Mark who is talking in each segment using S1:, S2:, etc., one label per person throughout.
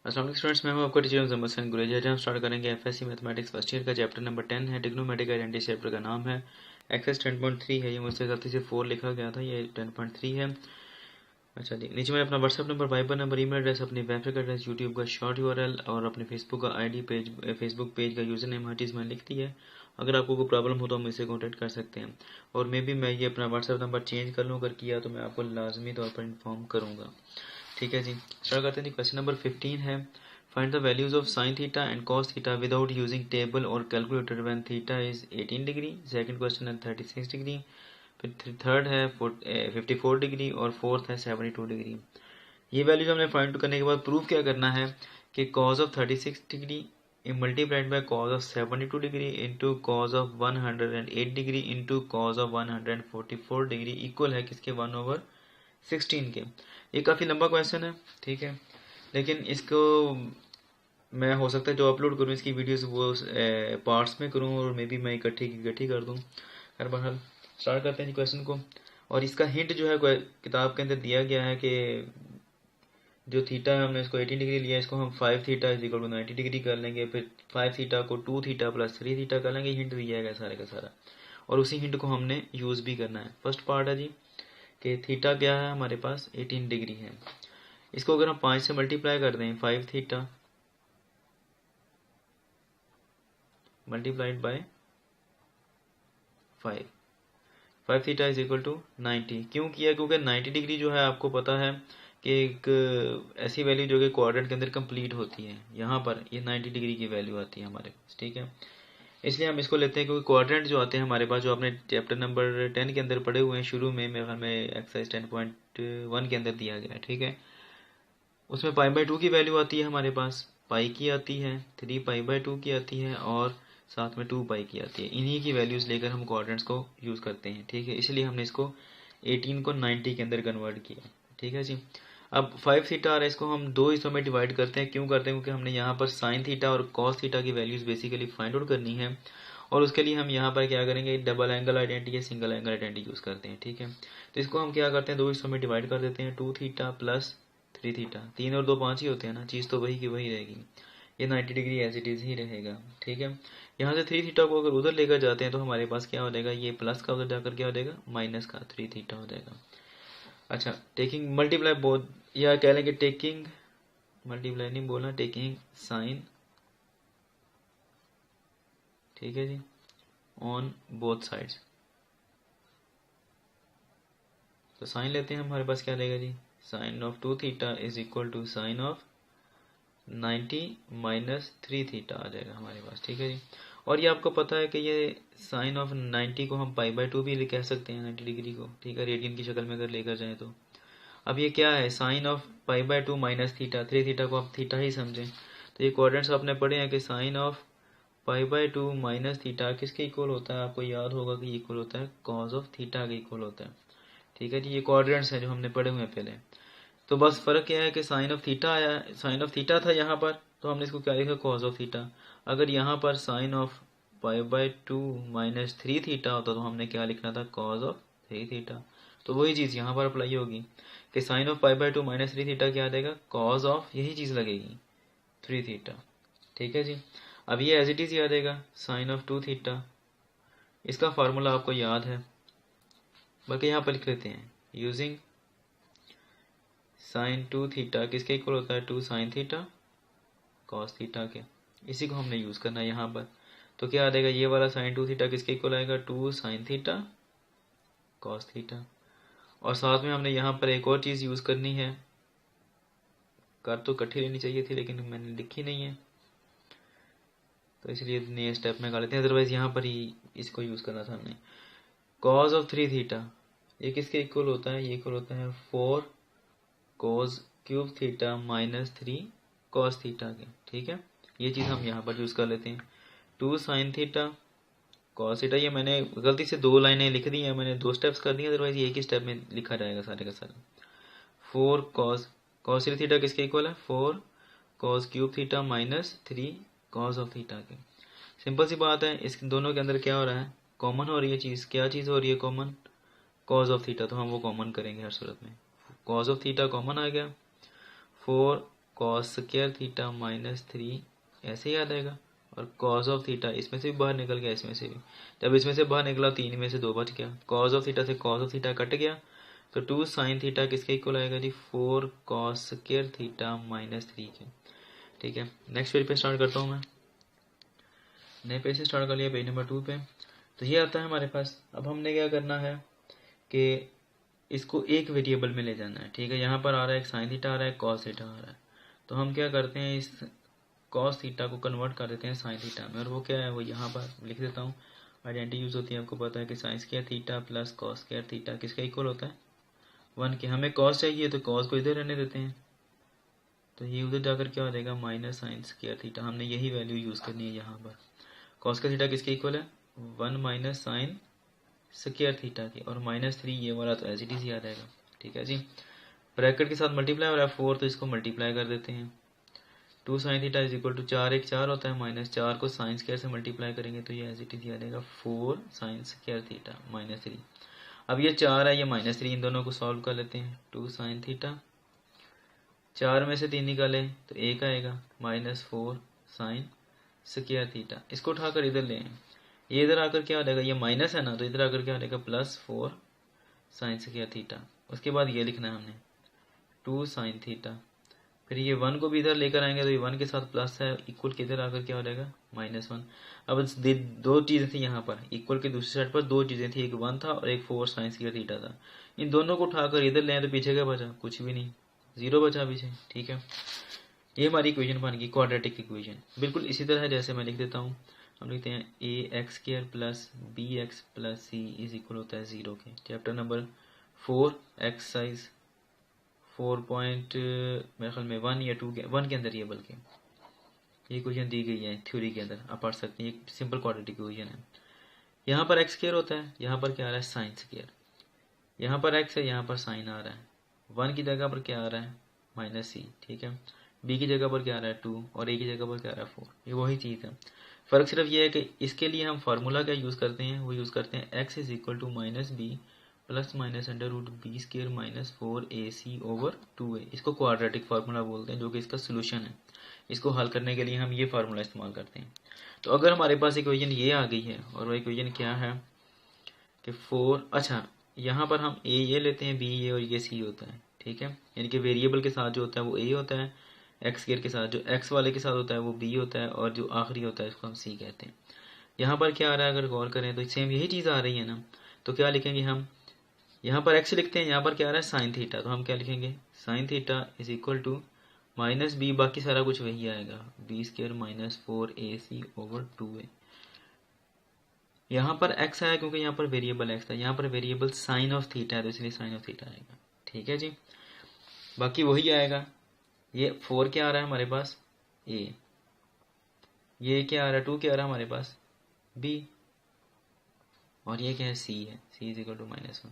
S1: अस्सलाम वालेकुम स्टूडेंट्स, मैं हूं आपका टीचर मुजम्मल हसन गुरेज। आज हम स्टार्ट करेंगे एफएससी मैथमेटिक्स फर्स्ट ईयर का चैप्टर नंबर 10 है। ट्रिग्नोमेट्रिक आइडेंटिटी चैप्टर का नाम है। एक्सरसाइज 10.3 है। ये मुझसे गलती से 4 लिखा गया था, ये 10.3 है। अच्छा जी, नीचे मैंने अपना WhatsApp number, Viber number, email address, अपनी वेबसाइट का एड्रेस, यूट्यूब का शॉर्ट यूआरएल और अपने फेसबुक का आईडी पेज, फेसबुक पेज का यूजर नेम, हर चीज़ मैंने लिख दी है। अगर आपको कोई प्रॉब्लम हो तो हम मुझसे कॉन्टैक्ट कर सकते हैं। और मे भी मैं ये अपना व्हाट्सअप नंबर चेंज कर लूँ, अगर किया तो मैं आपको लाजमी तौर पर इन्फॉर्म करूँगा। ठीक है जी, स्टार्ट करते हैं जी। क्वेश्चन नंबर 15 है, find the values of sine theta and cos theta without using table और calculator when theta is 18 degree. Second question है 36 डिग्री। फिर थर्ड है 54 डिग्री और फोर्थ है 72 डिग्री। ये वैल्यूज हमने फाइंड करने के बाद प्रूफ क्या करना है कि cos of 36 degree multiplied by cause of 72 degree into cos of 108 degree into cos of 144 degree equal है किसके, 1/16 के। ये काफ़ी लंबा क्वेश्चन है, ठीक है, लेकिन इसको मैं हो सकता है जो अपलोड करूँ इसकी वीडियोस वो पार्ट्स में करूँ और मे बी मैं इकट्ठी कर दूँ। हर बहरहाल स्टार्ट करते हैं क्वेश्चन को। और इसका हिंट जो है किताब के अंदर दिया गया है कि जो थीटा है हमने इसको 18 डिग्री लिया, इसको हम 5 theta is equal to 90 degree कर लेंगे। फिर 5 थीटा को 2 थीटा प्लस 3 थीटा कर लेंगे। हिंट दिया गया सारे का सारा, और उसी हिंट को हमने यूज़ भी करना है। फर्स्ट पार्ट है जी कि थीटा क्या है, हमारे पास 18 डिग्री है। इसको अगर हम 5 से मल्टीप्लाई कर दें, 5 theta multiplied by 5 theta is equal to 90। क्यों किया, क्योंकि 90 डिग्री जो है आपको पता है कि एक ऐसी वैल्यू जो कि क्वाड्रेंट के अंदर कंप्लीट होती है। यहाँ पर ये 90 डिग्री की वैल्यू आती है हमारे पास, ठीक है। इसलिए हम इसको लेते हैं क्योंकि क्वाड्रेंट जो आते हैं हमारे पास, जो आपने चैप्टर नंबर 10 के अंदर पढ़े हुए हैं शुरू में, मेरे ख्याल में एक्सरसाइज 10.1 के अंदर दिया गया है, ठीक है। उसमें पाई/2 की वैल्यू आती है हमारे पास, पाई की आती है, 3 पाई/2 की आती है और साथ में 2 पाई की आती है। इन्हीं की वैल्यूज़ लेकर हम क्वाड्रेंट्स को यूज़ करते हैं, ठीक है। इसलिए हमने इसको 18 को 90 के अंदर कन्वर्ट किया, ठीक है जी। अब 5 थीटा आ रहा है, इसको हम दो हिस्सों में डिवाइड करते हैं। क्यों करते हैं, क्योंकि हमने यहाँ पर साइन थीटा और कॉस थीटा की वैल्यूज़ बेसिकली फाइंड आउट करनी है। और उसके लिए हम यहाँ पर क्या करेंगे, डबल एंगल आइडेंटिटी या सिंगल एंगल आइडेंटिटी यूज़ करते हैं, ठीक है। तो इसको हम क्या करते हैं, दो हिस्सों में डिवाइड कर देते हैं। 2 थीटा प्लस 3 थीटा, 3 और 2 5 ही होते हैं ना, चीज़ तो वही की वही रहेगी। ये 90 डिग्री एज इट इज़ ही रहेगा, ठीक है। यहाँ से 3 थीटा को अगर उधर लेकर जाते हैं तो हमारे पास क्या हो जाएगा, ये प्लस का उधर जाकर क्या हो जाएगा, माइनस का 3 थीटा हो जाएगा। अच्छा, टेकिंग मल्टीप्लाई बोथ, या कह लेंगे टेकिंग मल्टीप्लाई नहीं बोलना, टेकिंग साइन, ठीक है जी, ऑन बोथ साइड्स। तो साइन लेते हैं, हमारे पास क्या रहेगा जी, sine of 2 theta is equal to sine of 90 minus 3 theta आ जाएगा हमारे पास, ठीक है जी। और ये आपको पता है कि ये साइन ऑफ 90 को हम पाई/2 भी कह सकते हैं, 90 डिग्री को, ठीक है, रेडियन की शक्ल में अगर लेकर जाएं तो। अब ये क्या है, साइन ऑफ पाई/2 माइनस थीटा, 3 थीटा को आप थीटा ही समझें। तो ये क्वाड्रेंट्स आपने पढ़े हैं कि साइन ऑफ पाई/2 माइनस थीटा किसके इक्वल होता है, आपको याद होगा कि इक्वल होता है कॉज ऑफ थीटा के इक्वल होता है, ठीक है जी। ये क्वाड्रेंट्स हैं जो हमने पढ़े हुए हैं पहले। तो बस फर्क क्या है कि साइन ऑफ थीटा आया, साइन ऑफ थीटा था यहाँ पर, तो हमने इसको क्या लिखा, कॉज ऑफ थीटा। अगर यहाँ पर साइन ऑफ पाई/2 माइनस 3 थीटा होता तो हमने क्या लिखना था, कॉज ऑफ 3 थीटा। तो वही चीज़ यहाँ पर अप्लाई होगी कि साइन ऑफ पाई/2 माइनस 3 थीटा क्या आ जाएगा, कॉज ऑफ यही चीज़ लगेगी 3 थीटा, ठीक है जी। अब ये एज इट इज़ ही आ जाएगा साइन ऑफ 2 थीटा। इसका फार्मूला आपको याद है, बल्कि यहाँ पर लिख लेते हैं, यूजिंग साइन 2 थीटा किसके इक्वल होता है, 2 साइन थीटा कॉस थीटा के। इसी को हमने यूज़ करना है यहाँ पर। तो क्या आ जाएगा, ये वाला साइन 2 थीटा किसके इक्वल आएगा, 2 साइन थीटा कॉस थीटा। और साथ में हमने यहाँ पर एक और चीज़ यूज़ करनी है, कर तो इकट्ठी लेनी चाहिए थी लेकिन मैंने लिखी नहीं है, तो इसलिए नए स्टेप में कर लेते हैं, अदरवाइज़ यहाँ पर ही इसको यूज़ करना था हमने। कॉज ऑफ 3 थीटा ये किसके इक्वल होता है, ये इक्वल होता है 4 cos cube theta minus 3 cos theta के, ठीक है। ये चीज़ हम यहाँ पर यूज़ कर लेते हैं। 2 साइन थीटा कॉस थीटा, ये मैंने गलती से 2 लाइनें लिख दी हैं, मैंने 2 स्टेप्स कर दिए, अदरवाइज एक ही स्टेप में लिखा जाएगा सारे का सारा। 4 कॉस, कॉस 3 थीटा किसके इक्वल है, 4 cos cube theta minus 3 cos of theta के। सिंपल सी बात है, इस दोनों के अंदर क्या हो रहा है, कॉमन हो रही है चीज़, क्या चीज़ हो रही है कॉमन, कॉज ऑफ थीटा, तो हम वो कॉमन करेंगे हर सूरत में। कॉज ऑफ थीटा कॉमन आ गया, 4 कॉस स्क्वायर थीटा माइनस 3 ऐसे याद आएगा, और कॉस ऑफ थीटा इसमें से भी बाहर निकल गया, इसमें से भी जब इसमें से बाहर निकला 3 में से 2 बच गया, कॉस ऑफ थीटा से कॉस ऑफ थीटा कट गया, तो 2 साइन थीटा किसके इक्वल आएगा जी 4 कॉस स्क्वायर थीटा माइनस 3 के। ठीक है, नेक्स्ट पेज पे स्टार्ट करता हूँ मैं। नए पेज से स्टार्ट कर लिया, पेज नंबर 2 पे। तो ये आता है हमारे पास। अब हमने क्या करना है कि इसको एक वेरिएबल में ले जाना है। ठीक है, यहाँ पर आ रहा है एक साइन थीटा आ रहा है, कॉस थीटा आ रहा है, तो हम क्या करते हैं इस कॉस थीटा को कन्वर्ट कर देते हैं साइन थीटा में, और वो क्या है वो यहाँ पर लिख देता हूँ। आइडेंटिटी यूज होती है, आपको पता है कि sign square theta plus cos square theta किसका इक्वल होता है 1 के। हमें कॉस चाहिए तो कॉस को इधर रहने देते हैं, तो ये उधर जाकर क्या हो जाएगा माइनस साइन स्क्वायर थीटा। हमने यही वैल्यू यूज़ करनी है यहाँ पर। कॉस का थीटा किसके इक्वल है 1 माइनस साइन स्क्वायर थीटा की, और माइनस 3 ये वाला तो एज इट इज ही आ जाएगा। ठीक है जी, ब्रैकेट के साथ मल्टीप्लाई हो रहा है 4, तो इसको मल्टीप्लाई कर देते हैं। 2 sine theta is equal to 4 एक 4 होता है, माइनस 4 को साइन स्क्वायर से मल्टीप्लाई करेंगे तो ये एज इट इज आ जाएगा 4 साइन स्क्वायर थीटा माइनस 3। अब ये 4 है, ये माइनस 3, इन दोनों को सॉल्व कर लेते हैं। 2 साइन थीटा, 4 में से 3 निकाले तो 1 आएगा, माइनस 4 साइन स्क्वायर थीटा। इसको उठाकर इधर ले आए, ये इधर आकर क्या आ जाएगा, ये माइनस है ना, तो इधर आकर क्या आ जाएगा प्लस 4 साइन स्क्वायर थीटा। उसके बाद ये लिखना है हमने 2 साइन थीटा, फिर ये 1 को भी इधर लेकर आएंगे तो ये 1 के साथ प्लस है, इक्वल के इधर आकर क्या हो जाएगा -1। अब दो चीज़ें थी यहाँ पर, इक्वल के दूसरी साइड पर 2 चीज़ें थी, एक 1 था और एक 4 साइन स्क्वायर थीटा था। इन दोनों को उठाकर इधर ले आए तो पीछे क्या बचा, कुछ भी नहीं, 0 बचा पीछे। ठीक है, ये हमारी इक्वेशन बन गई क्वाड्रेटिक इक्वेशन। बिल्कुल इसी तरह है जैसे मैं लिख देता हूँ, हम लिखते हैं ax² plus bx plus c is equal होता है 0 के। चैप्टर नंबर 4 एक्सरसाइज 4 पॉइंट मेरे ख्याल में 1 या 2 के 1 के अंदर, ये बल्कि ये इक्वेशन दी गई है थ्योरी के अंदर, आप पढ़ सकते हैं। एक सिंपल क्वाड्रेटिक इक्वेशन है। यहाँ पर x² होता है, यहाँ पर क्या आ रहा है साइन स्क्वायर, यहाँ पर x है, यहाँ पर साइन आ रहा है। 1 की जगह पर क्या आ रहा है -c। ठीक है, b की जगह पर क्या आ रहा है 2 और a की जगह पर क्या आ रहा है 4। ये वही चीज़ है, फ़र्क सिर्फ ये है कि इसके लिए हम फार्मूला क्या यूज़ करते हैं, वो यूज़ करते हैं x is equal to -b plus minus √b² minus 4ac/2a। इसको क्वाड्रेटिक फार्मूला बोलते हैं, जो कि इसका सोल्यूशन है। इसको हल करने के लिए हम ये फार्मूला इस्तेमाल करते हैं। तो अगर हमारे पास इक्वेशन ये आ गई है, और वो इक्वेशन क्या है कि 4, अच्छा यहाँ पर हम a ये लेते हैं, b ये और ये c होता है। ठीक है, यानी कि वेरिएबल के साथ जो होता है वो a होता है, x² के साथ जो x वाले के साथ होता है वो b होता है, और जो आखिरी होता है इसको हम c कहते हैं। यहाँ पर क्या आ रहा है, अगर गौर करें तो सेम यही चीज़ आ रही है ना, तो क्या लिखेंगे हम, यहाँ पर x लिखते हैं, यहाँ पर क्या आ रहा है साइन थीटा, तो हम क्या लिखेंगे sine theta is equal to -b, बाकी सारा कुछ वही आएगा, b² माइनस 4ac/2a। यहाँ पर x आया क्योंकि यहाँ पर वेरिएबल x था, यहाँ पर वेरिएबल साइन ऑफ थीटा है तो इसलिए साइन ऑफ थीटा आएगा। ठीक है जी, बाकी वही आएगा। ये 4 क्या आ रहा है हमारे पास a, ये क्या आ रहा है 2 क्या आ रहा है हमारे पास b, और ये क्या है c है, c इज इक्वल टू -1।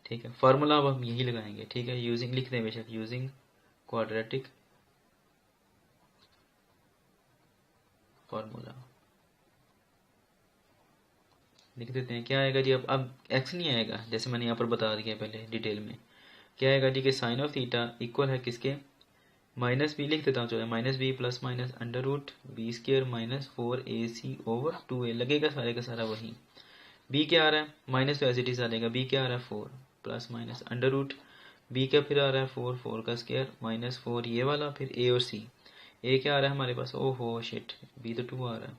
S1: ठीक है, फार्मूला अब हम यही लगाएंगे। ठीक है, यूजिंग लिख दें बेशक, यूजिंग क्वाड्रेटिक फार्मूला लिख देते हैं। क्या आएगा जी, अब x नहीं आएगा, जैसे मैंने यहाँ पर बता दिया पहले डिटेल में। क्या आएगा जी कि साइन ऑफ थीटा इक्वल है किसके -b, लिख देता हूँ चलो, -b plus minus √b² minus 4ac/2a, लगेगा सारे का सारा वही। b क्या आ रहा है माइनस, तो एज इट इज आ जाएगा, b क्या आ रहा है 4 प्लस माइनस √b क्या फिर आ रहा है 4 का स्क्वायर माइनस 4 ये वाला, फिर a और c। a क्या आ रहा है हमारे पास, ओहो शिट, b तो 2 आ रहा है,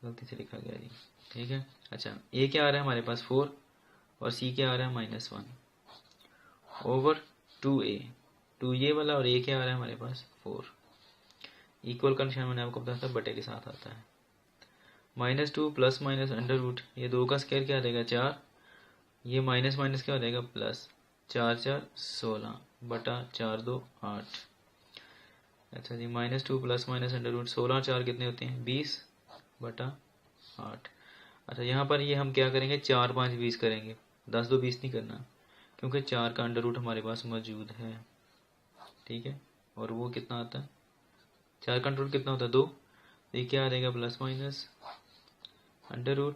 S1: गलती से लिखा गया जी। ठीक है, अच्छा a क्या आ रहा है हमारे पास 4 और c क्या आ रहा है -1/2a, 2 ये वाला, और a क्या आ रहा है हमारे पास 4। इक्वल का निशान मैंने आपको बताया था, बटे के साथ आता है। -2 प्लस माइनस √, ये 2 का स्क्वायर क्या आ जाएगा 4, ये माइनस माइनस क्या हो जाएगा प्लस, 4 4 16 बटा 4 2 8। अच्छा जी, -2 प्लस माइनस √, 16 4 कितने होते हैं 20 बटा 8। अच्छा यहाँ पर ये हम क्या करेंगे 4 5 20 करेंगे, 10 2 20 नहीं करना, क्योंकि 4 का √ हमारे पास मौजूद है। ठीक है, और वो कितना आता है 4 का √ कितना होता है 2, तो ये क्या आ जाएगा प्लस माइनस √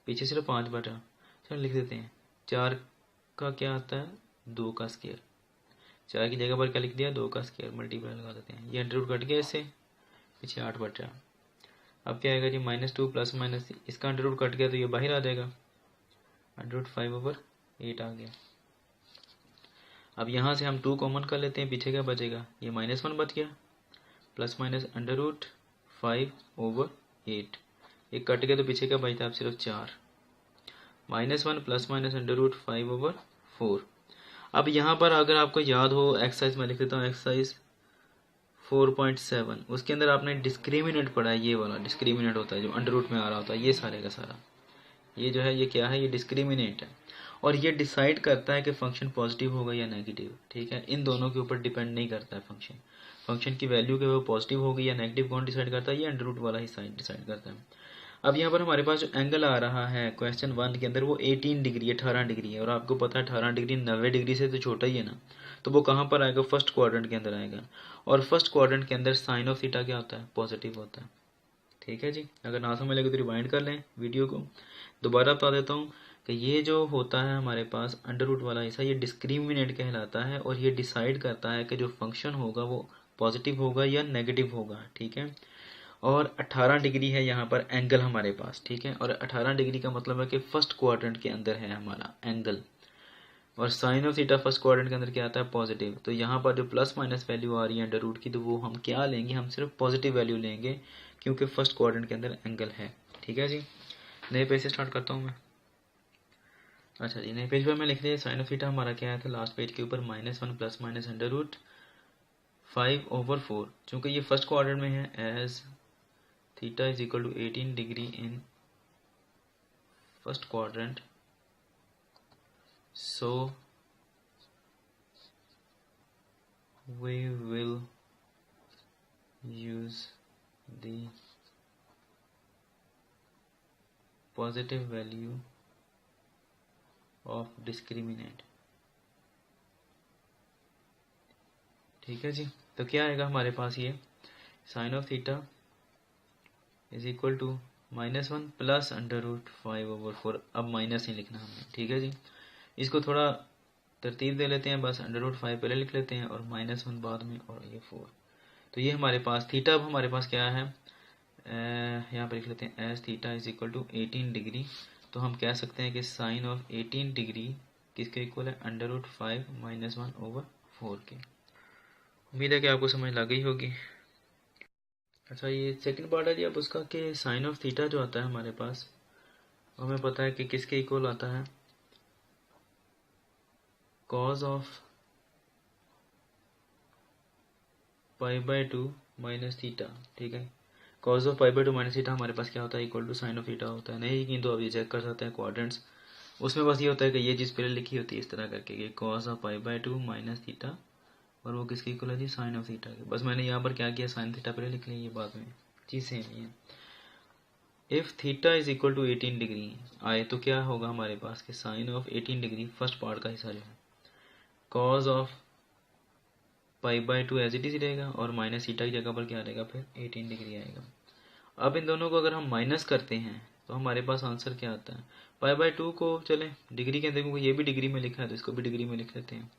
S1: पीछे सिर्फ 5 बटा, चलो लिख देते हैं 4 का क्या आता है 2 का स्क्वायर, 4 की जगह पर क्या लिख दिया, 2 का स्क्वायर मल्टीप्लाई लगा देते हैं, ये अंडर रूट कट गया, इससे पीछे 8 बचा। अब क्या आएगा जी, -2 प्लस माइनस, इसका अंडर रूट कट गया तो ये बाहर आ जाएगा, अंडर रूट 5/8 आ गया। अब यहाँ से हम 2 कॉमन कर लेते हैं, पीछे क्या बचेगा, ये -1 बच गया, प्लस माइनस अंडर रूट 5/8, ये कट गया तो पीछे क्या बचता है, अब सिर्फ 4, -1 प्लस माइनस अंडर रूट 5/4। अब यहाँ पर अगर आपको याद हो एक्सरसाइज में लिख देता हूँ, एक्सरसाइज 4.7, उसके अंदर आपने डिस्क्रिमिनेंट पढ़ा है, ये वाला डिस्क्रिमिनेंट होता है जो अंडर रूट में आ रहा होता है, ये सारे का सारा, ये जो है ये क्या है, ये डिस्क्रिमिनेंट है, और ये डिसाइड करता है कि फंक्शन पॉजिटिव होगा या नेगेटिव। ठीक है, इन दोनों के ऊपर डिपेंड नहीं करता है फंक्शन की वैल्यू के वो पॉजिटिव होगी या नेगेटिव कौन डिसाइड करता है, ये अंडर रूट वाला ही डिसाइड करता है। अब यहाँ पर हमारे पास जो एंगल आ रहा है क्वेश्चन 1 के अंदर वो 18 डिग्री है, 18 डिग्री है, और आपको पता है 18 डिग्री 90 डिग्री से तो छोटा ही है ना, तो वो कहाँ पर आएगा, फर्स्ट क्वाड्रेंट के अंदर आएगा, और फर्स्ट क्वाड्रेंट के अंदर साइन ऑफ थीटा क्या होता है, पॉजिटिव होता है। ठीक है जी, अगर ना समझ लगे तो रिवाइंड कर लें वीडियो को, दोबारा बता देता हूँ कि ये जो होता है हमारे पास अंडर रूट वाला हिस्सा, ये डिस्क्रिमिनेंट कहलाता है, और ये डिसाइड करता है कि जो फंक्शन होगा वो पॉजिटिव होगा या नेगेटिव होगा। ठीक है, और 18 डिग्री है यहाँ पर एंगल हमारे पास। ठीक है, और 18 डिग्री का मतलब है कि फर्स्ट क्वाड्रेंट के अंदर है हमारा एंगल, और sine of theta first quadrant के अंदर क्या आता है, पॉजिटिव। तो यहाँ पर जो प्लस माइनस वैल्यू आ रही है अंडर रूट की, तो वो हम क्या लेंगे, हम सिर्फ पॉजिटिव वैल्यू लेंगे, क्योंकि फर्स्ट क्वाड्रेंट के अंदर एंगल है। ठीक है जी, नए पेज से स्टार्ट करता हूँ मैं। अच्छा जी, नए पेज पर मैं लिख दिया साइन ऑफ थीटा हमारा क्या है, था लास्ट पेज के ऊपर -1 प्लस माइनस अंडर रूट 5/4, चूँकि ये फर्स्ट क्वाड्रेंट में है, as theta is equal to 18 degree in first quadrant, so we will use the positive value of discriminant। ठीक है जी, तो क्या आएगा हमारे पास, ये sine of theta is equal to -1 plus under root 5/4, अब माइनस नहीं लिखना हमने। ठीक है जी, इसको थोड़ा तरतीब दे लेते हैं, बस अंडर रूट 5 पहले लिख लेते हैं और -1 बाद में, और ये 4। तो ये हमारे पास थीटा, अब हमारे पास क्या है, यहाँ पर लिख लेते हैं as theta is equal to 18 degree. तो हम कह सकते हैं कि साइन ऑफ 18 डिग्री किसके इक्वल है, अंडर रूट 5 -1/4 के। उम्मीद है कि आपको समझ लग गई होगी। अच्छा, ये सेकंड पार्ट है जी अब उसका, कि साइन ऑफ थीटा जो आता है हमारे पास, हमें पता है कि किसके इक्वल आता है, कॉज ऑफ π/2 माइनस थीटा। ठीक है, कॉज ऑफ π/2 माइनस थीटा हमारे पास क्या होता है, equal to sine of theta होता है। नहीं कि तो अब ये चेक कर सकते हैं क्वाड्रेंट्स, उसमें बस ये होता है कि ये चीज़ पहले लिखी होती है इस तरह करके, कि कॉज ऑफ π/2 माइनस थीटा, और वो किसके इक्वल है जी, साइन ऑफ थीटा के। बस मैंने यहाँ पर क्या किया, साइन थीटा पहले लिख लिया, ये बाद में चीज़ सेम ही है। If theta is equal to 18 degree आए तो क्या होगा हमारे पास, कि sine of 18 degree first part का हिस्सा जो है, cos of π/2 as it is रहेगा, और माइनस थीटा की जगह पर क्या रहेगा, फिर 18 डिग्री आएगा। अब इन दोनों को अगर हम माइनस करते हैं तो हमारे पास आंसर क्या आता है, π/2 को चले डिग्री के अंदर, ये भी डिग्री में लिखा है तो इसको भी डिग्री में लिख लेते हैं।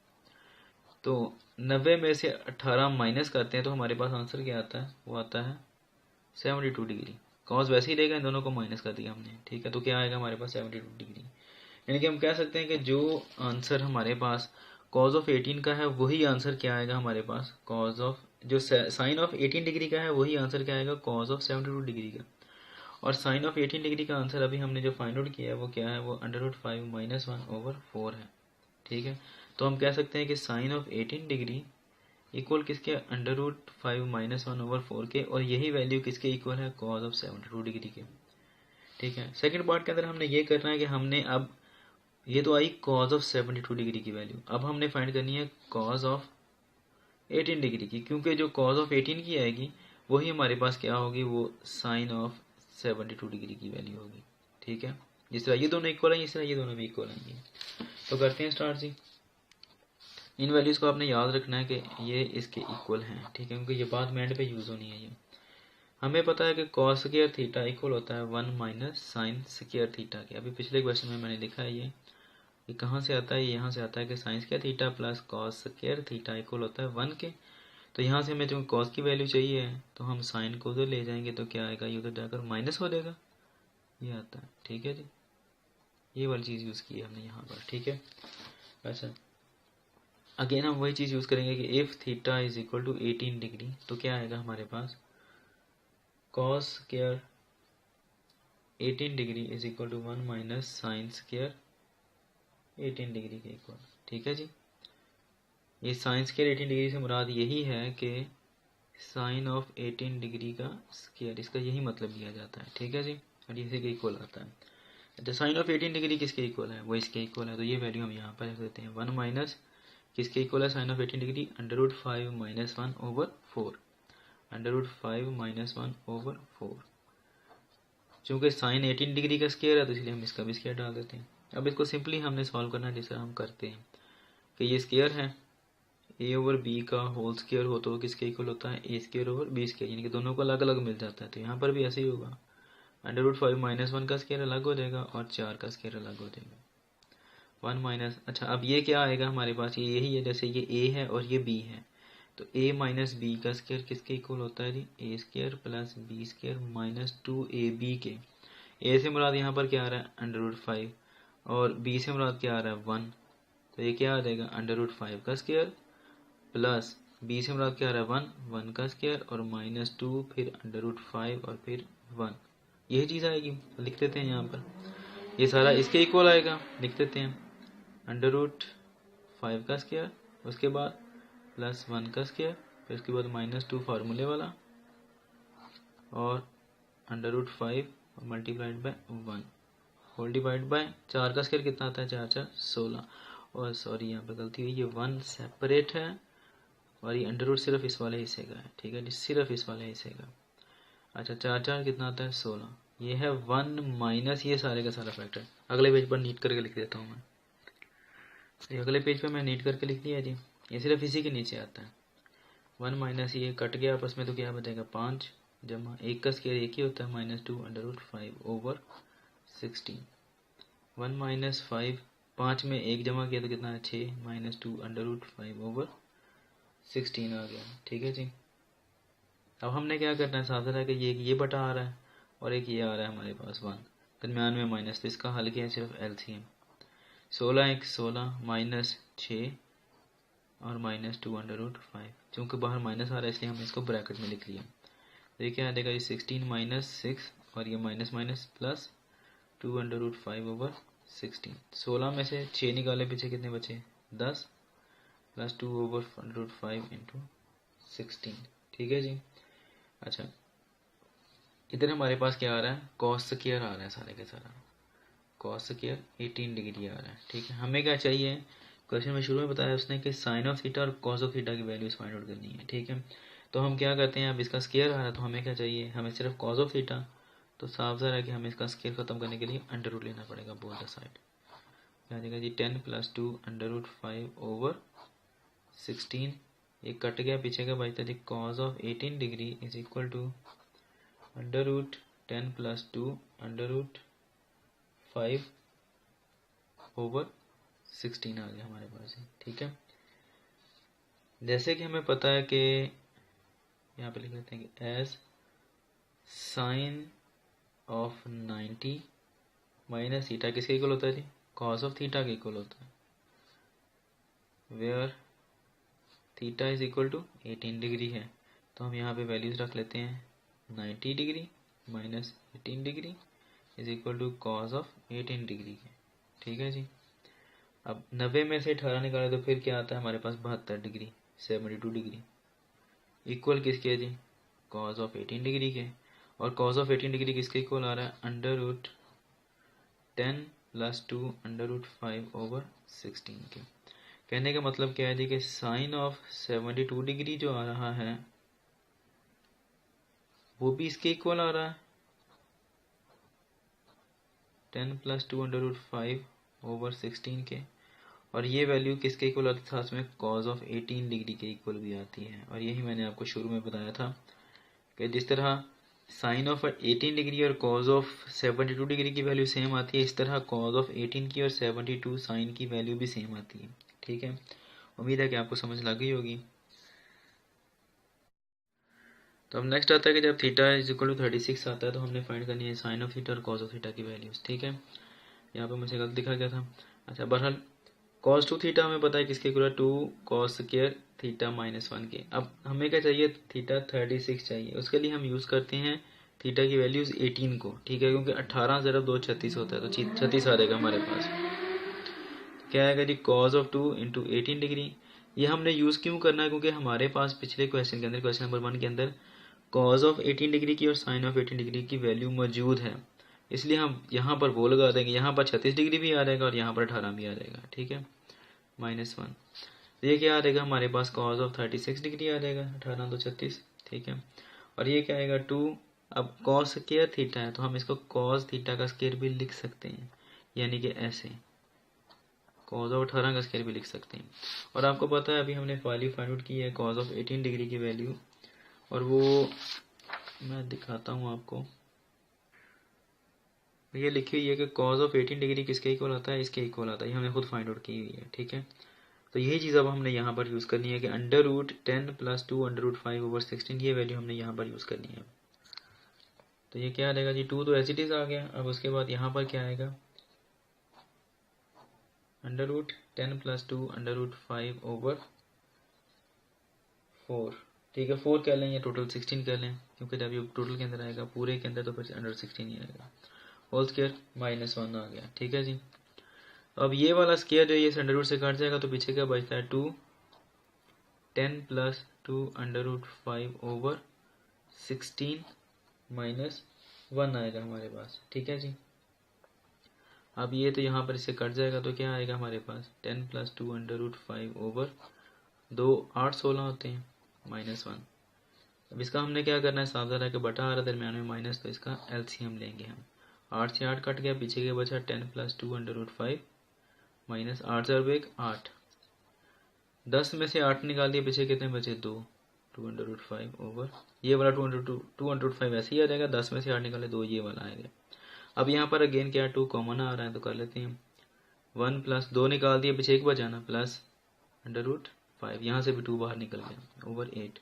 S1: तो 90 में से 18 माइनस करते हैं तो हमारे पास आंसर क्या आता है, वो आता है 72 डिग्री। कॉस वैसे ही रहेगा, इन दोनों को माइनस कर दिया हमने। ठीक है, तो क्या आएगा हमारे पास 72 डिग्री। यानी कि हम कह सकते हैं कि जो आंसर हमारे पास कॉज ऑफ 18 का है वही आंसर क्या आएगा हमारे पास, कॉज ऑफ जो साइन ऑफ 18 डिग्री का है वही आंसर क्या आएगा, कॉज ऑफ 72 डिग्री का। और साइन ऑफ 18 डिग्री का आंसर अभी हमने जो फाइंड आउट किया है वो क्या है, वो अंडर रूट 5 -1/4 है। ठीक है, तो हम कह सकते हैं कि साइन ऑफ 18 डिग्री इक्वल किसके, अंडर रूट 5 -1/4 के, और यही वैल्यू किसके इक्वल है, कॉज ऑफ 72 डिग्री के। ठीक है, सेकंड पार्ट के अंदर हमने ये करना है कि हमने अब ये तो आई कॉज ऑफ 72 डिग्री की वैल्यू, अब हमने फाइंड करनी है कॉज ऑफ 18 डिग्री की, क्योंकि जो कॉज ऑफ 18 की आएगी वही हमारे पास क्या होगी, वो साइन ऑफ 72 डिग्री की वैल्यू होगी। ठीक है, जिस तरह ये दोनों इक्वल है इस तरह ये दोनों भी इक्वल आएंगे। तो करते हैं स्टार्ट जी। इन वैल्यूज़ को आपने याद रखना है कि ये इसके इक्वल हैं। ठीक है, क्योंकि ये बाद में एंड पे यूज़ होनी है। ये हमें पता है कि कॉस स्क्वायर थीटा इक्वल होता है 1 माइनस साइन स्क्वायर थीटा के। अभी पिछले क्वेश्चन में मैंने लिखा है ये ये कहाँ से आता है, यहाँ से आता है कि sign square theta plus cos square theta equal होता है 1 के। तो यहाँ से हमें जो कॉस की वैल्यू चाहिए है तो हम साइन को उधर ले जाएंगे तो क्या आएगा, ये उधर जाकर माइनस हो जाएगा, ये आता है। ठीक है जी, ये वाली चीज़ यूज़ की है हमने यहाँ पर। ठीक है, अच्छा अगेन हम वही चीज़ यूज़ करेंगे कि if theta is equal to 18 degree तो क्या आएगा हमारे पास, cos square 18 degree is equal to 1 minus sine square 18 degree के इक्वल। ठीक है जी, ये साइन स्क्वायर 18 डिग्री से मुराद यही है कि साइन ऑफ 18 डिग्री का स्क्वायर, इसका यही मतलब लिया जाता है। ठीक है जी, और इसी के इक्वल आता है। अच्छा साइन ऑफ 18 डिग्री किसके इक्वल है, वो इसके इक्वल है, तो ये वैल्यू हम यहाँ पर रख देते हैं 1 माइनस किसके इक्वल है, sine of 18 degree √5 minus 1 over 4, √5 minus 1 over 4। चूँकि साइन 18 डिग्री का स्क्वायर है तो इसलिए हम इसका भी स्क्वायर डाल देते हैं। अब इसको सिंपली हमने सॉल्व करना है जैसे हम करते हैं कि ये स्क्वायर है ए ओवर बी का होल स्क्वायर हो तो किसके इक्वल होता है, ए स्क्वायर ओवर बी स्क्वायर, यानी कि दोनों को अलग अलग मिल जाता है। तो यहाँ पर भी ऐसे ही होगा, √5 माइनस 1 का स्क्वायर अलग हो जाएगा और 4 का स्क्वायर अलग हो जाएगा 1 माइनस। अच्छा अब ये क्या आएगा हमारे पास, ये यही है, जैसे ये ए है और ये बी है तो ए माइनस बी का स्क्वायर किसके इक्वल होता है जी, a square plus b square minus 2ab के। ए से मुराद यहाँ पर क्या आ रहा है √5 और बी से मुराद क्या आ रहा है 1, तो ये क्या आ जाएगा √5 का स्क्वायर प्लस बी से मुराद क्या आ रहा है 1 का स्क्वायर और माइनस 2 फिर √5 और फिर 1, यही चीज़ आएगी। लिख देते हैं यहाँ पर, ये सारा इसके इक्वल आएगा, लिख देते हैं √5 का स्क्वायर, उसके बाद प्लस 1 का स्क्वायर, फिर उसके बाद माइनस 2 फार्मूले वाला और √5 multiplied by 1 whole divide by 4 का स्क्वायर कितना आता है, 4 4 16, और सॉरी यहाँ पर गलती हुई, ये 1 सेपरेट है और ये अंडर रूट सिर्फ इस वाले हिस्से का है। ठीक है, सिर्फ इस वाले हिस्से का। अच्छा 4 4 कितना आता है 16, ये है 1 माइनस ये सारे का सारा फैक्टर। अगले पेज पर नीट करके लिख देता हूँ मैं, तो अगले पेज पर मैं नीट करके लिख दिया जी, ये सिर्फ इसी के नीचे आता है 1 माइनस ये कट गया आपस में तो क्या बचेगा 5 जमा 1 का स्क्वायर एक ही होता है -2 √5 ओवर 16, 1 माइनस 5 5 में 1 जमा किया तो कितना है 6 -2 √5 ओवर 16 आ गया। ठीक है जी, अब हमने क्या करना है, साथ है कि ये बटा आ रहा है और एक ये आ रहा है हमारे पास 1 दरमियान में माइनस, तो इसका हल किया है सिर्फ LCM, 16 1 16 माइनस 6 और -2 √5, चूँकि बाहर माइनस आ रहा है इसलिए हमने इसको ब्रैकेट में लिख लिया। तो ये क्या आ जाएगा, ये 16 माइनस 6 और ये माइनस माइनस प्लस 2 √5 ओवर 16, 16 में से 6 निकाले पीछे कितने बचे 10 प्लस 2 ओवर √5 इंटू 16। ठीक है जी, अच्छा इधर हमारे पास क्या आ रहा है, कॉस स्क्वायर आ रहा है, सारे के सारा कॉस स्क्वायर 18 डिग्री आ रहा है। ठीक है, हमें क्या चाहिए, क्वेश्चन में शुरू में बताया उसने कि साइन ऑफ थीटा और कॉस ऑफ थीटा की वैल्यूज फाइंड आउट करनी है। ठीक है, तो हम क्या करते हैं, अब इसका स्क्वायर आ रहा है तो हमें क्या चाहिए, हमें सिर्फ कॉस ऑफ थीटा, तो साफ ज़रा है कि हमें इसका स्क्वायर खत्म करने के लिए अंडर रूट लेना पड़ेगा बोथ द साइड। क्या जाएगा जी 10 + 2 √5 ओवर 16, ये कट गया पीछे का बचता जी cos of 18 degree is equal to √10 + 2 √5 over 16 आ गया हमारे पास। ठीक है, जैसे कि हमें पता है कि यहाँ पे लिख लेते हैं कि as sine of 90 minus theta किसके इक्वल होता है जी, कॉस ऑफ थीटा के इक्वल होता है, where theta is equal to 18 degree है। तो हम यहाँ पे वैल्यूज रख लेते हैं 90 degree minus 18 degree is equal to cos of 18 degree के। ठीक है जी, अब 90 में से 18 निकाले तो फिर क्या आता है हमारे पास 72 डिग्री 72 डिग्री इक्वल किसके है जी, कॉस ऑफ 18 डिग्री के, और कॉस ऑफ 18 डिग्री किसके इक्वल आ रहा है √10 + 2 √5 ओवर 16 के। कहने का मतलब क्या है जी कि साइन ऑफ 72 डिग्री जो आ रहा है वो भी इसके इक्वल आ रहा है 10 + 2 √5 ओवर 16 के, और ये वैल्यू किसके इक्वल आती है, साथ में कॉस ऑफ 18 डिग्री के इक्वल भी आती है। और यही मैंने आपको शुरू में बताया था कि जिस तरह साइन ऑफ 18 डिग्री और कॉज ऑफ 72 डिग्री की वैल्यू सेम आती है, इस तरह कॉज ऑफ 18 की और 72 साइन की वैल्यू भी सेम आती है। ठीक है, उम्मीद है कि आपको समझ लग गई होगी। तो अब नेक्स्ट आता है कि जब थीटा इज इक्वल टू 36 आता है तो हमने फाइंड करनी है साइन ऑफ थीटा और कॉज ऑफ थीटा की वैल्यूज। ठीक है, यहाँ पे मुझे गलत दिखा गया था। अच्छा, बहरहाल कॉस टू थीटा हमें पता है किसके इक्वल है, 2 कॉस स्क्वायर थीटा -1 के। अब हमें क्या चाहिए, थीटा 36 चाहिए। उसके लिए हम यूज़ करते हैं थीटा की वैल्यूज 18 को। ठीक है, क्योंकि 18 ज़रब 2 36 होता है, तो 36 आ जाएगा हमारे पास। क्या आएगा जी, कॉज ऑफ 2 इंटू 18 डिग्री। ये हमने यूज़ क्यों करना है, क्योंकि हमारे पास पिछले क्वेश्चन के अंदर, क्वेश्चन नंबर 1 के अंदर कॉज ऑफ 18 डिग्री की और साइन ऑफ 18 डिग्री की वैल्यू मौजूद है, इसलिए हम यहाँ पर वो लगा देंगे। यहाँ पर 36 डिग्री भी आ जाएगा और यहाँ पर 18 भी आ जाएगा। ठीक है, -1। ये क्या आ जाएगा हमारे पास, कॉज ऑफ 36 डिग्री आ जाएगा, 18 तो 36। ठीक है, और ये क्या आएगा 2। अब कॉस स्क्वायर थीटा है तो हम इसको कॉस थीटा का स्क्वायर भी लिख सकते हैं, यानी कि ऐसे कॉज ऑफ 18 का स्क्वायर भी लिख सकते हैं। और आपको पता है अभी हमने वैल्यू फाइंड आउट की है कॉज ऑफ 18 डिग्री की वैल्यू, और वो मैं दिखाता हूँ आपको। ये लिखी हुई है कि कॉज ऑफ 18 डिग्री किसके इक्वल आता है, इसके इक्वल आता है। ये हमने खुद फाइंड आउट की हुई है। ठीक है, तो यही चीज़ अब हमने यहाँ पर यूज़ करनी है कि √10 + 2 √5/16, ये वैल्यू हमने यहाँ पर यूज़ करनी है। तो ये क्या आएगा जी, 2 तो एज इट इज़ आ गया। अब उसके बाद यहाँ पर क्या आएगा, √10 + 2 √5/4। ठीक है, 4 कह लें या टोटल 16 कह लें, क्योंकि जब ये टोटल के अंदर आएगा पूरे के अंदर तो फिर √16 ही आएगा। होल स्क्वायर -1 आ गया। ठीक है जी, अब ये वाला स्क्वायर जो ये अंडर रूट से काट जाएगा तो पीछे क्या बचता है, 10 + 2 √5/16 -1 आएगा हमारे पास। ठीक है जी, अब ये तो यहाँ पर इससे कट जाएगा तो क्या आएगा हमारे पास, 10 + 2 √5/2 8 16 होते हैं -1। अब इसका हमने क्या करना है, साफ ज़रा कि बटा आ रहा दरम्यान में माइनस, तो इसका एलसीएम लेंगे हम। 8 से 8 कट गया, पीछे के बचा 10 + 2 √5 -8 × 1 8। 10 में से 8 निकाल दिए, पीछे कितने बचे, 2 2/5 ये वाला 2/5 ऐसे ही आ जाएगा। 10 में से 8 निकाले 2, ये वाला आएगा। अब यहाँ पर अगेन क्या 2 कॉमन आ रहा है तो कर लेते हैं 1 + 2 निकाल दिए, पीछे एक बचाना +√5, यहाँ से भी 2 बाहर निकल गया /8।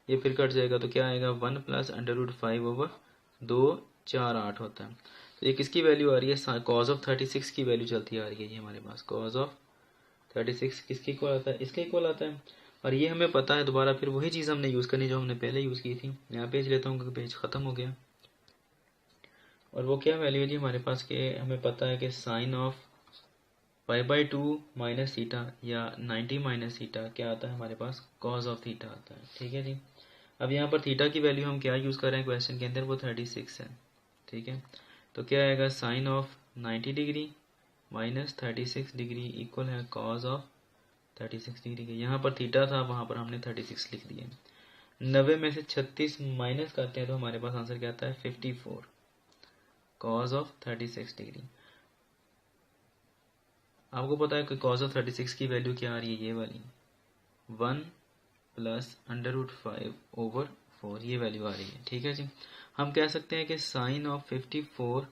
S1: ये फिर कट जाएगा तो क्या आएगा, 1 + √5/2 4 8 होता है। तो ये किसकी वैल्यू आ रही है, कॉज ऑफ 36 की वैल्यू चलती आ रही है। ये हमारे पास कॉज ऑफ 36 किसके इक्वल आता है, इसके इक्वल आता है। और ये हमें पता है, दोबारा फिर वही चीज़ हमने यूज़ करनी जो हमने पहले यूज़ की थी। यहाँ पेज लेता हूँ क्योंकि पेज ख़त्म हो गया। और वो क्या वैल्यू है जी हमारे पास के, हमें पता है कि साइन ऑफ π/2 - थीटा या 90 - थीटा क्या आता है हमारे पास, कॉज ऑफ थीटा आता है। ठीक है जी, अब यहाँ पर थीटा की वैल्यू हम क्या यूज़ कर रहे हैं क्वेश्चन के अंदर, वो 36 है। ठीक है, तो क्या आएगा, sine of 90 degree -36 degree equal है कॉज ऑफ 36 डिग्री के। यहाँ पर थीटा था, वहाँ पर हमने 36 लिख दिया। 90 में से 36 माइनस करते हैं तो हमारे पास आंसर क्या आता है, 54 कॉज ऑफ 36 डिग्री। आपको पता है कि कॉज ऑफ 36 की वैल्यू क्या आ रही है, ये वाली 1 + √5/4, ये वैल्यू आ रही है। ठीक है जी, हम कह सकते हैं कि साइन ऑफ 54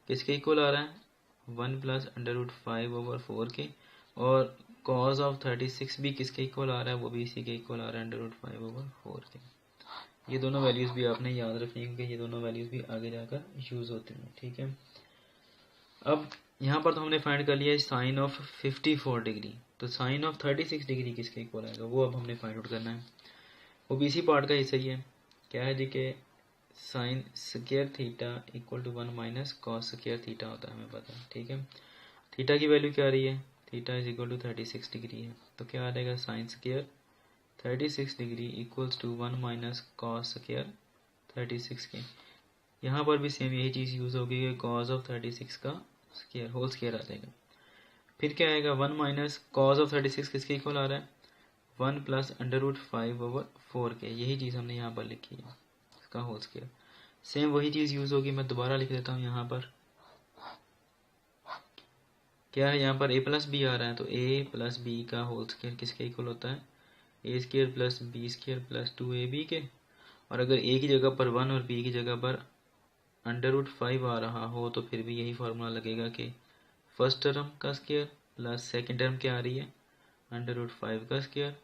S1: किसके इक्वल आ रहा है, 1 + √5/4 के, और कॉज ऑफ 36 भी किसके इक्वल आ रहा है, वो भी इसी के इक्वल आ रहा है √5/4 के। ये दोनों वैल्यूज़ भी आपने याद रखनी है, क्योंकि ये दोनों वैल्यूज़ भी आगे जाकर यूज़ होती हैं। ठीक है, अब यहाँ पर तो हमने फाइंड कर लिया साइन ऑफ 54 डिग्री, तो साइन ऑफ 36 डिग्री किसके इक्वल आएगा, वो अब हमने फाइंड आउट करना है। वो भी इसी पार्ट का हिस्सा ही है। क्या है जी के sine square theta equal to 1 - cos square theta होता है, हमें पता है। ठीक है, थीटा की वैल्यू क्या आ रही है, theta is equal to 36 degree है, तो क्या आ जाएगा, sine square 36 degree equals to 1 - cos square 36 के। यहाँ पर भी सेम यही चीज़ यूज़ होगी कि कॉस ऑफ 36 का स्क्वायर होल स्क्वायर आ जाएगा। फिर क्या आएगा, 1 - कॉस ऑफ 36 किसके इक्वल आ रहा है, 1 + √5/4 के। यही चीज़ हमने यहाँ पर लिखी है, इसका होल स्क्वायर। सेम वही चीज़ यूज़ होगी, मैं दोबारा लिख देता हूँ। यहाँ पर क्या है, यहाँ पर a + b आ रहा है, तो a + b का होल स्क्वायर किसके इक्वल होता है, a² + b² + 2ab के। और अगर ए की जगह पर 1 और बी की जगह पर √5 आ रहा हो तो फिर भी यही फार्मूला लगेगा कि फर्स्ट टर्म का स्क्वायर प्लस सेकेंड टर्म क्या आ रही है √5 का स्क्वायर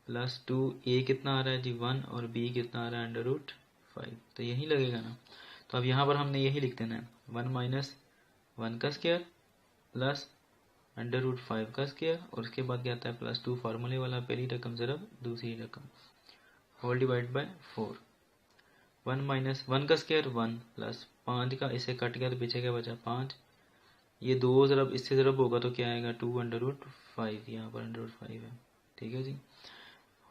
S1: प्लस 2 ए कितना आ रहा है जी 1 और बी कितना आ रहा है √5, तो यही लगेगा ना। तो अब यहाँ पर हमने यही लिख देना है 1 - 1 का स्क्वायर प्लस √5 का स्क्वायर और उसके बाद क्या आता है +2 फार्मूले वाला, पहली रकम ज़रब दूसरी रकम होल डिवाइड बाय 4। 1 - 1 का स्क्वायर 1 प्लस 5 का, इसे कट गया तो पीछे क्या बचा 5, ये 2 ज़रब इससे ज़रब होगा तो क्या आएगा 2 √5, यहाँ पर √5 है, ठीक है जी,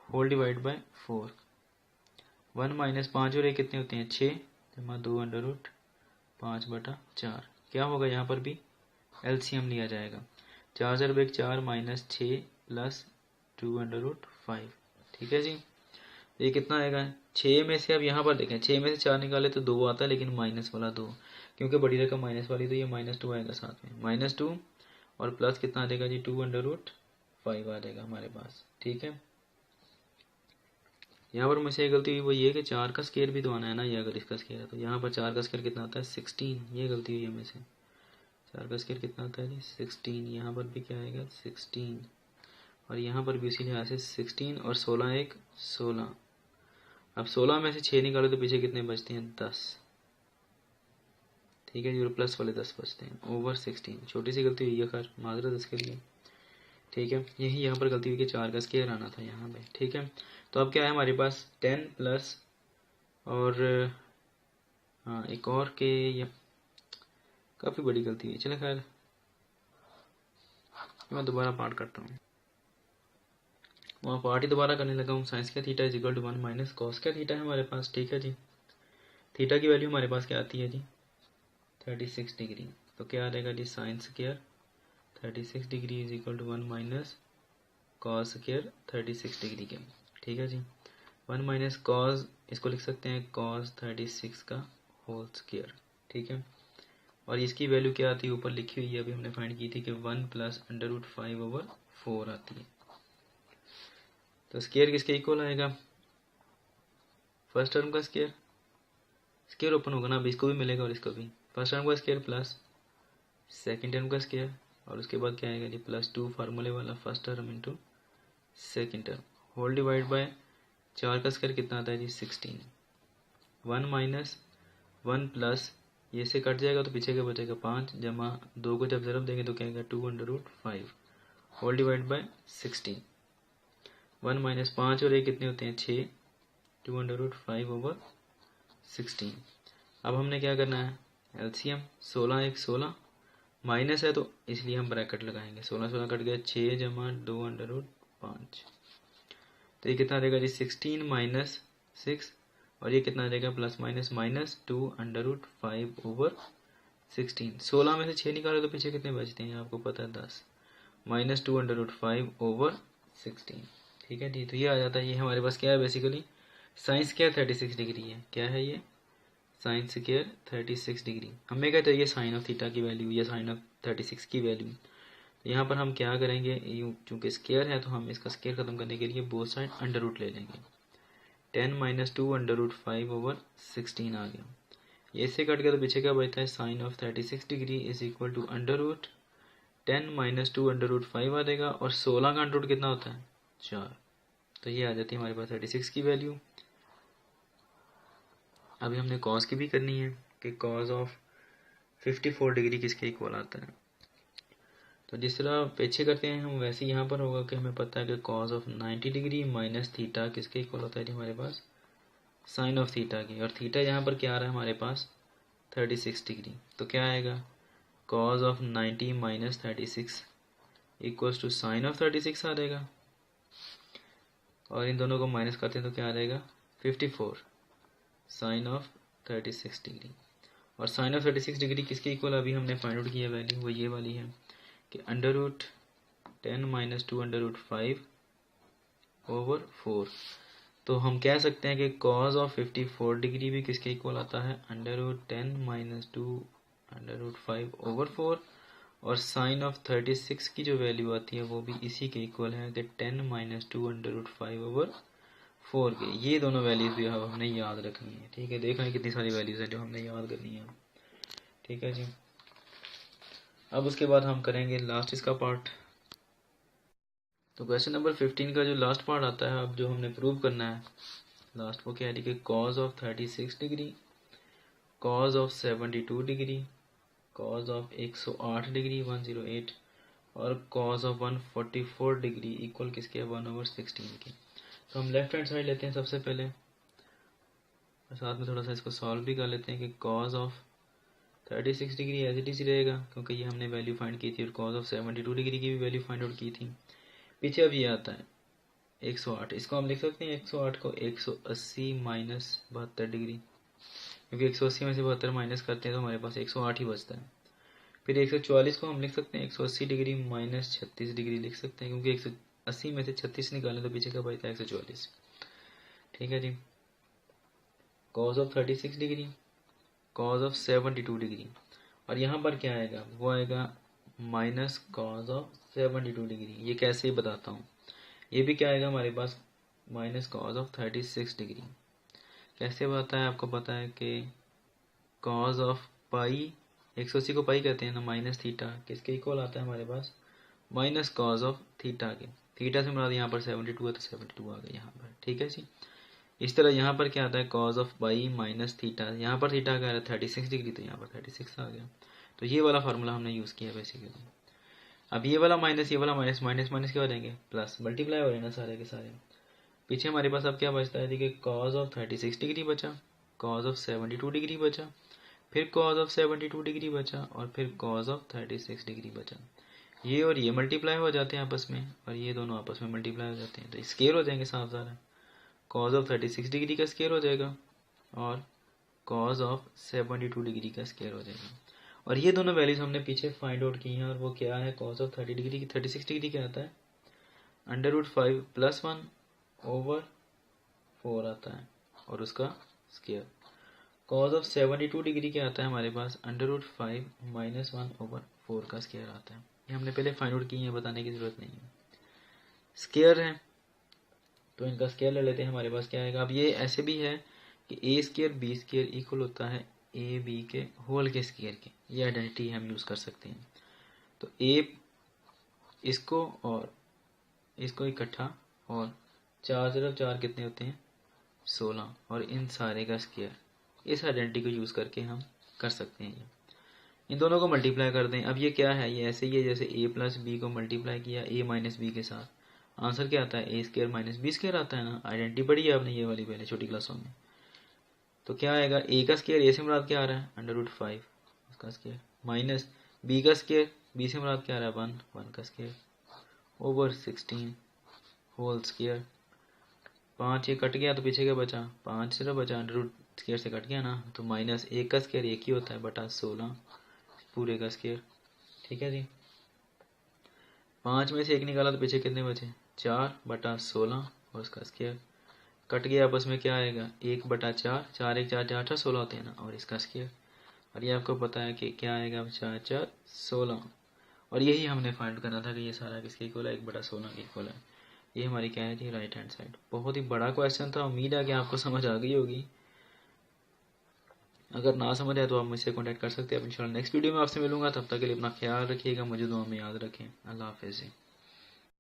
S1: होल डिवाइड बाय 4। 1 - 5 और 1 कितने होते हैं 6 जमा 2 √5/4, क्या होगा यहाँ पर भी एलसीएम लिया जाएगा, 4 × 1 4 - 6 प्लस 2 √5, ठीक है जी। ये कितना आएगा 6 में से, अब यहाँ पर देखें 6 में से 4 निकाले तो 2 आता है, लेकिन माइनस वाला 2, क्योंकि बड़ी रकम माइनस वाली तो ये -2 आएगा साथ में, -2 और प्लस कितना आ जाएगा जी 2 √5 आ जाएगा हमारे पास, ठीक है। यहाँ पर मुझसे ये गलती हुई वो ये कि 4 का स्क्वायर भी तो आना है ना, ये अगर इसका स्क्वायर है तो यहाँ पर 4 का स्क्वायर कितना आता है 16, ये गलती हुई हमें से, 4 का स्क्वायर कितना आता है जी 16, यहाँ पर भी क्या आएगा 16 और यहाँ पर भी उसी लिहाज से 16 और 16 1 16। अब 16 में से 6 निकालो तो पीछे कितने बचते हैं 10, ठीक है जी, और प्लस वाले 10 बचते हैं ओवर 16, छोटी सी गलती हुई है, खैर माजरत इसके लिए, ठीक है। यही यहाँ पर गलती हुई कि 4 का स्क्वायर आना था यहाँ पे, ठीक है। तो अब क्या है हमारे पास 10 प्लस और हाँ एक और के, ये काफ़ी बड़ी गलती हुई, चले खैर मैं दोबारा पार्ट करता हूँ, वहाँ पार्ट ही दोबारा करने लगा हूँ। साइंस का theta is equal to 1 - cos का थीटा है हमारे पास, ठीक है जी। थीटा की वैल्यू हमारे पास क्या आती है जी 36 डिग्री, तो क्या आ जाएगा जी sine square 36 degree is equal to 1 - cos square 36 degree के, ठीक है जी। 1 - कॉस, इसको लिख सकते हैं कॉस 36 का होल स्क्वायर, ठीक है। और इसकी वैल्यू क्या आती है ऊपर लिखी हुई है, अभी हमने फाइंड की थी कि 1 प्लस √5/4 आती है। तो स्क्वायर किसके इक्वल आएगा, फर्स्ट टर्म का स्क्वायर, स्क्वायर ओपन होगा ना, अब इसको भी मिलेगा और इसको भी, फर्स्ट टर्म का स्क्वायर प्लस सेकेंड टर्म का स्क्वायर और उसके बाद क्या आएगा जी +2 फार्मूले वाला first term into second term whole divide by 4 का स्क्वायर कितना आता है जी 16। 1 - 1 प्लस ये से कट जाएगा तो पीछे क्या बचेगा 5 जमा 2 को जब ज़रब देंगे तो क्या आएगा 2 √5 होल डिवाइड बाय 16। 1 - 5 और 1 कितने होते हैं 6, 2 √5/16। अब हमने क्या करना है एलसीएम, 16 1 16 माइनस है तो इसलिए हम ब्रैकेट लगाएंगे, 16 16 कट गया 6 जमा 2 √5, तो ये कितना आ जाएगा जी 16 - 6 और ये कितना आ जाएगा +- -2 √5/16। 16 में से 6 निकालो तो पीछे कितने बचते हैं आपको पता है 10, -2 √5/16, ठीक है जी। तो ये आ जाता है, ये हमारे पास क्या है बेसिकली साइन स्क्वायर 36 डिग्री है, क्या है ये साइन स्क्वायर 36 डिग्री। हमें क्या चाहिए साइन ऑफ थीटा की वैल्यू या साइन ऑफ 36 की वैल्यू, तो यहाँ पर हम क्या करेंगे चूँकि स्क्वायर है तो हम इसका स्क्वायर ख़त्म करने के लिए बोथ साइड अंडर रूट ले लेंगे, 10 - 2 √5/16 आ गया, ये इससे कट गया तो पीछे क्या बचता है sine of 36 degree is equal to √10 - 2 √5 आ जाएगा और 16 का अंडर रूट कितना होता है 4, तो ये आ जाती है हमारे पास 36 की वैल्यू। अभी हमने कॉस की भी करनी है कि कॉस ऑफ 54 डिग्री किसके इक्वल आता है, तो जिस तरह पीछे करते हैं हम वैसे यहाँ पर होगा कि हमें पता है कि cos of 90 degree minus theta किसके इक्वल होता है जी हमारे पास साइन ऑफ थीटा की, और थीटा यहाँ पर क्या आ रहा है हमारे पास 36 डिग्री, तो क्या आएगा cos of 90 - 36 equals to sine of 36 आ जाएगा, और इन दोनों को माइनस करते हैं तो क्या आ जाएगा 54 साइन ऑफ 36 डिग्री, और साइन ऑफ 36 डिग्री किसके इक्वल अभी हमने फाइंड आउट किया वैल्यू, वो ये वाली है कि √10 - 2 √5/4, तो हम कह सकते हैं कि कॉस ऑफ 54 डिग्री भी किसके इक्वल आता है √10 - 2 √5/4, और साइन ऑफ 36 की जो वैल्यू आती है वो भी इसी के इक्वल है कि 10 - 2 √5/4, 4 के। ये दोनों वैल्यूज़ भी अब हमने याद रखनी है, ठीक है। देख रहे हैं कितनी सारी वैल्यूज़ हैं जो हमने याद करनी है, ठीक है जी। अब उसके बाद हम करेंगे लास्ट इसका पार्ट। तो क्वेश्चन नंबर 15 का जो लास्ट पार्ट आता है, अब जो हमने प्रूव करना है लास्ट, वो क्या है कि cos of 36 degree, cos of 72 degree, cos of 108 degree 108 और कॉज ऑफ 144 डिग्री इक्वल किसके 1/16 के। तो हम लेफ्ट हैंड साइड लेते हैं सबसे पहले, और साथ में थोड़ा सा इसको सॉल्व भी कर लेते हैं कि cos of 36 degree as it is रहेगा क्योंकि ये हमने वैल्यू फाइंड की थी, और कॉज ऑफ 72 डिग्री की भी वैल्यू फाइंड आउट की थी। पीछे अब ये आता है 108, इसको हम लिख सकते हैं 108 को 180 माइनस 72 डिग्री, क्योंकि 180 में से 72 माइनस करते हैं तो हमारे पास 108 ही बचता है। फिर 144 को हम लिख सकते हैं 180 डिग्री माइनस 36 डिग्री लिख सकते हैं, क्योंकि 180 में से 36 निकालें तो पीछे का बचता है 144, ठीक है जी। Cos of 36 degree, cos of 72 degree, और यहाँ पर क्या आएगा, वो आएगा माइनस कॉज ऑफ 72 डिग्री। ये कैसे ही बताता हूँ, ये भी क्या आएगा हमारे पास माइनस कॉज ऑफ 36 डिग्री। कैसे बताता है, आपको पता है कि कॉज ऑफ पाई, 180 को पाई कहते हैं ना, माइनस थीटा किसके इक्वल आता है हमारे पास, माइनस कॉज ऑफ थीटा के। थीटा से मुराद यहाँ पर 72 है तो 72 आ गया यहाँ पर, ठीक है जी। इस तरह यहाँ पर क्या आता है cos of pi minus theta, यहाँ पर थीटा क्या है 36 डिग्री, तो यहाँ पर 36 आ गया। तो ये वाला फार्मूला हमने यूज़ किया बेसिकली। अब ये वाला माइनस, ये वाला माइनस, माइनस माइनस क्या हो जाएंगे प्लस, मल्टीप्लाई हो रहे हैं ना सारे के सारे। पीछे हमारे पास अब क्या बचता है, देखिए कॉज ऑफ 36 डिग्री बचा, कॉज ऑफ 72 डिग्री बचा, फिर कॉज ऑफ 72 डिग्री बचा, और फिर कॉज ऑफ 36 डिग्री बचा। ये और ये मल्टीप्लाई हो जाते हैं आपस में, और ये दोनों आपस में मल्टीप्लाई हो जाते हैं तो स्केयर हो जाएंगे साफ सारा। कॉज ऑफ 36 डिग्री का स्केयर हो जाएगा और कॉज ऑफ 72 डिग्री का स्केयर हो जाएगा। और ये दोनों वैल्यूज हमने पीछे फाइंड आउट की हैं, और वो क्या है, कॉज ऑफ 30 डिग्री की 36 डिग्री क्या आता है √5 + 1 / 4 आता है, और उसका स्केयर। कॉज ऑफ 72 डिग्री क्या आता है हमारे पास √5 - 1 / 4 का स्केयर आता है। ये हमने पहले फाइंड आउट की है, बताने की जरूरत नहीं है। स्केयर है तो इनका स्केयर ले लेते हैं, हमारे पास क्या आएगा। अब ये ऐसे भी है कि a² b² इक्वल होता है ab के होल के स्केयर के, ये आइडेंटिटी हम यूज़ कर सकते हैं। तो a इसको और इसको इकट्ठा, और 4 × 4 कितने होते हैं 16, और इन सारे का स्केयर, इस आइडेंटिटी को यूज़ करके हम कर सकते हैं। ये इन दोनों को मल्टीप्लाई कर दें। अब ये क्या है, ये ऐसे ही है जैसे a + b को मल्टीप्लाई किया a - b के साथ, आंसर क्या आता है a² - b² आता है ना। आइडेंटिटी पढ़ी है आपने ये वाली पहले छोटी क्लासों में। तो क्या आएगा, a का स्केयर a से मुराद क्या आ रहा है √5 उसका स्केयर, माइनस b का स्केयर b से मुराद क्या आ रहा है 1 का स्केयर / 16 होल स्केयर। 5 ये कट गया तो पीछे क्या बचा, 5 सिर्फ बचा, √ स्केयर से कट गया ना, तो माइनस 1 का स्केयर 1 ही होता है बटा 16 पूरे का स्केयर, ठीक है जी। 5 में से 1 निकाला तो पीछे कितने बचे 4 बटा 16 और उसका स्केयर। कट गया आपस में, क्या आएगा 1 बटा 4, 4 1 4 4 16 होते हैं ना, और इसका स्केयर। और ये आपको पता है कि क्या आएगा 4 4 16, और यही हमने फाइंड करना था कि ये सारा किसके इक्वल है 1 बटा 16 के इक्वल है। ये हमारी क्या है जी राइट हैंड साइड। बहुत ही बड़ा क्वेश्चन था, उम्मीद है कि आपको समझ आ गई होगी। अगर ना समझ आए तो आप मुझसे कांटेक्ट कर सकते हैं। अब इंशाल्लाह नेक्स्ट वीडियो में आपसे मिलूंगा, तब तक के लिए अपना ख्याल रखिएगा, मुझे दुआ में याद रखें। अल्लाह हाफिज़।